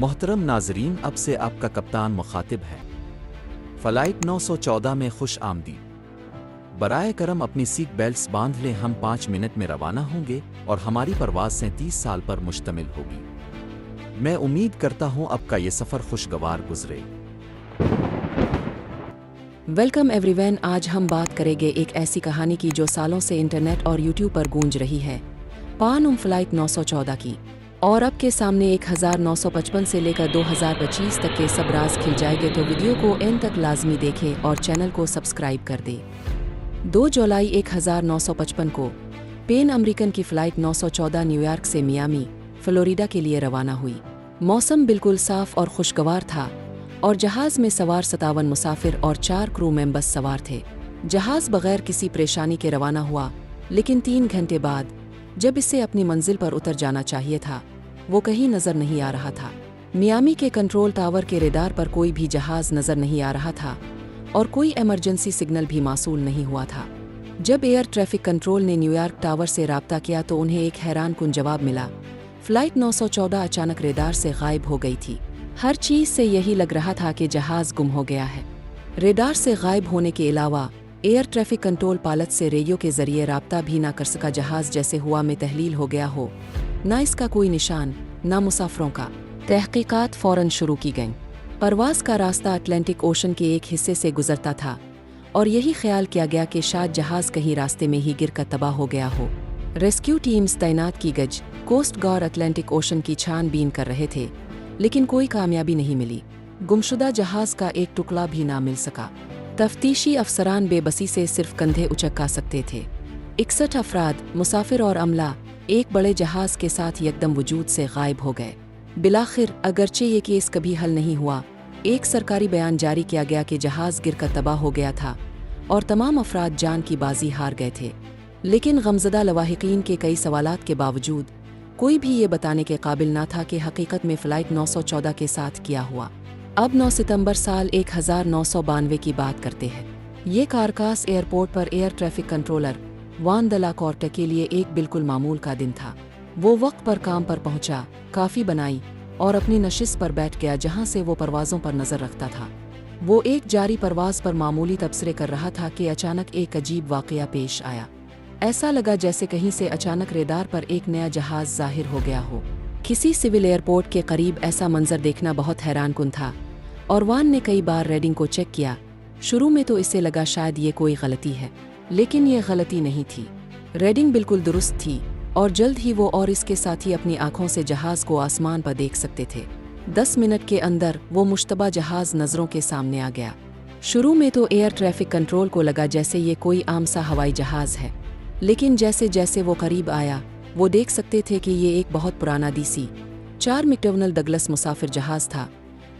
محترم ناظرین، اب سے آپ کا کپتان مخاطب ہے۔ فلائٹ 914 میں خوش آمدید۔ برائے کرم اپنی سیٹ بیلٹس باندھ لیں، ہم 5 منٹ میں روانہ ہوں گے اور ہماری پرواز 37 سال پر مشتمل ہوگی۔ میں امید کرتا ہوں اب کا یہ سفر خوشگوار گزرے۔ ویلکم ایوری ون، آج ہم بات کریں گے ایک ایسی کہانی کی جو سالوں سے انٹرنیٹ اور یوٹیوب پر گونج رہی ہے، پان فلائٹ 914 کی۔ اور اب کے سامنے 1955 سے لے کر 2025 تک کے سب راز کھل جائے گے، تو ویڈیو کو اینڈ تک لازمی دیکھیں اور چینل کو سبسکرائب کر دیں۔ 2 جولائی 1955 کو پین امریکن کی فلائٹ 914 نیویارک سے میامی، فلوریڈا کے لیے روانہ ہوئی۔ موسم بالکل صاف اور خوشگوار تھا اور جہاز میں سوار 57 مسافر اور 4 کرو ممبرز سوار تھے۔ جہاز بغیر کسی پریشانی کے روانہ ہوا، لیکن 3 گھنٹے بعد جب اسے اپنی منزل پر اتر جانا چاہیے تھا، وہ کہیں نظر نہیں آ رہا تھا۔ میامی کے کنٹرول ٹاور کے ریڈار پر کوئی بھی جہاز نظر نہیں آ رہا تھا اور کوئی ایمرجنسی سگنل بھی موصول نہیں ہوا تھا۔ جب ایئر ٹریفک کنٹرول نے نیویارک ٹاور سے رابطہ کیا تو انہیں ایک حیران کن جواب ملا۔ فلائٹ 914 اچانک ریڈار سے غائب ہو گئی تھی۔ ہر چیز سے یہی لگ رہا تھا کہ جہاز گم ہو گیا ہے۔ ریڈار سے غائب ہونے کے علاوہ ایئر ٹریفک کنٹرول پائلٹ سے ریڈیو کے ذریعے رابطہ بھی نہ کر سکا، جہاز جیسے ہوا میں تحلیل ہو گیا ہو، نہ اس کا کوئی نشان، نہ مسافروں کا۔ تحقیقات فوراً شروع کی گئیں۔ پرواز کا راستہ اٹلانٹک اوشن کے ایک حصے سے گزرتا تھا اور یہی خیال کیا گیا کہ شاید جہاز کہیں راستے میں ہی گر کر تباہ ہو گیا ہو۔ ریسکیو ٹیمز تعینات کی گئی، کوسٹ گارڈ اٹلانٹک اوشن کی چھان بین کر رہے تھے، لیکن کوئی کامیابی نہیں ملی۔ گمشدہ جہاز کا ایک ٹکڑا بھی نہ مل سکا۔ تفتیشی افسران بے بسی سے صرف کندھے اچکا سکتے تھے۔ 61 افراد، مسافر اور عملہ، ایک بڑے جہاز کے ساتھ یکدم وجود سے غائب ہو گئے۔ بالآخر، اگرچہ یہ کیس کبھی حل نہیں ہوا، ایک سرکاری بیان جاری کیا گیا کہ جہاز گر کر تباہ ہو گیا تھا اور تمام افراد جان کی بازی ہار گئے تھے۔ لیکن غمزدہ لواحقین کے کئی سوالات کے باوجود کوئی بھی یہ بتانے کے قابل نہ تھا کہ حقیقت میں فلائٹ 914 کے ساتھ کیا ہوا۔ اب 9 ستمبر سال 1992 کی بات کرتے ہیں۔ یہ کارکاس ایئرپورٹ پر ایئر ٹریفک کنٹرولر وان دلا کورٹا کے لیے ایک بالکل معمول کا دن تھا۔ وہ وقت پر کام پر پہنچا، کافی بنائی اور اپنی نشست پر بیٹھ گیا جہاں سے وہ پروازوں پر نظر رکھتا تھا۔ وہ ایک جاری پرواز پر معمولی تبصرے کر رہا تھا کہ اچانک ایک عجیب واقعہ پیش آیا۔ ایسا لگا جیسے کہیں سے اچانک ریڈار پر ایک نیا جہاز ظاہر ہو گیا ہو۔ کسی سول ایئرپورٹ کے قریب ایسا منظر دیکھنا بہت حیران کن تھا اور وان نے کئی بار ریڈنگ کو چیک کیا۔ شروع میں تو اسے لگا شاید یہ کوئی غلطی ہے، لیکن یہ غلطی نہیں تھی۔ ریڈنگ بالکل درست تھی اور جلد ہی وہ اور اس کے ساتھی اپنی آنکھوں سے جہاز کو آسمان پر دیکھ سکتے تھے۔ 10 منٹ کے اندر وہ مشتبہ جہاز نظروں کے سامنے آ گیا۔ شروع میں تو ایئر ٹریفک کنٹرول کو لگا جیسے یہ کوئی عام سا ہوائی جہاز ہے، لیکن جیسے جیسے وہ قریب آیا، وہ دیکھ سکتے تھے کہ یہ ایک بہت پرانا DC-4 میکڈونل ڈگلس مسافر جہاز تھا،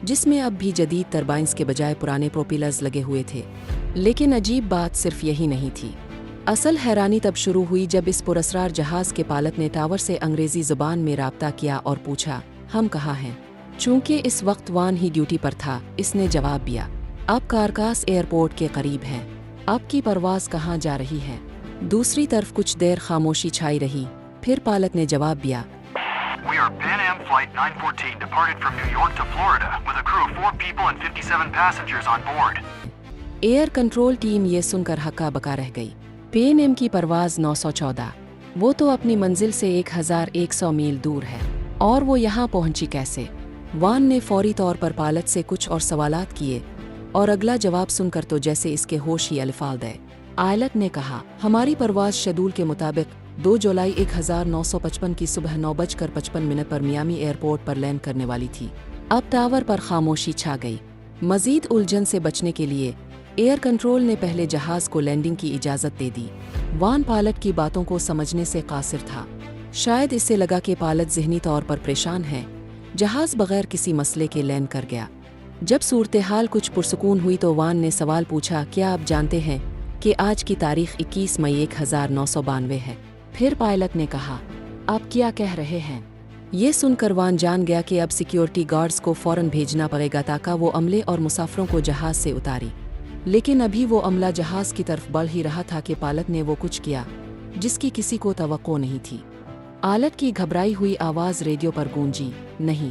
جس میں اب بھی جدید ٹربائنز کے بجائے پرانے پروپیلرز لگے ہوئے تھے۔ لیکن عجیب بات صرف یہی نہیں تھی۔ اصل حیرانی تب شروع ہوئی جب اس پراسرار جہاز کے پائلٹ نے ٹاور سے انگریزی زبان میں رابطہ کیا اور پوچھا، ہم کہاں ہیں؟ چونکہ اس وقت وان ہی ڈیوٹی پر تھا، اس نے جواب دیا، آپ کارکاس ایئرپورٹ کے قریب ہیں، آپ کی پرواز کہاں جا رہی ہے؟ دوسری طرف کچھ دیر خاموشی چھائی رہی، پھر پائلٹ نے جواب دیا، We are Pan Am Flight 914 departed from New York to Florida with a crew of 4 people and 57 passengers on board. Error control team یہ سن کر ہکا بکا رہ گئی۔ پین ایم کی پرواز 914، وہ تو اپنی منزل سے 1100 میل دور ہے، اور وہ یہاں پہنچی کیسے؟ وان نے فوری طور پر پائلٹ سے کچھ اور سوالات کیے اور اگلا جواب سن کر تو جیسے اس کے ہوش ہی الفاظ گئے۔ پائلٹ نے کہا، ہماری پرواز شیڈول کے مطابق 2 جولائی 1955 کی صبح 9:55 پر میامی ایئرپورٹ پر لینڈ کرنے والی تھی۔ اب ٹاور پر خاموشی چھا گئی۔ مزید الجھن سے بچنے کے لیے ایئر کنٹرول نے پہلے جہاز کو لینڈنگ کی اجازت دے دی۔ وان پائلٹ کی باتوں کو سمجھنے سے قاصر تھا۔ شاید اسے لگا کہ پائلٹ ذہنی طور پر پریشان ہے۔ جہاز بغیر کسی مسئلے کے لینڈ کر گیا۔ جب صورتحال کچھ پرسکون ہوئی تو وان نے سوال پوچھا، کیا آپ جانتے ہیں کہ آج کی تاریخ 21 مئی 1992 ہے؟ پھر پائلٹ نے کہا، آپ کیا کہہ رہے ہیں؟ یہ سن کر وان جان گیا کہ اب سیکیورٹی گارڈز کو فوراً بھیجنا پڑے گا تاکہ وہ عملے اور مسافروں کو جہاز سے اتاری۔ لیکن ابھی وہ عملہ جہاز کی طرف بڑھ ہی رہا تھا کہ پائلٹ نے وہ کچھ کیا جس کی کسی کو توقع نہیں تھی۔ پائلٹ کی گھبرائی ہوئی آواز ریڈیو پر گونجی، نہیں،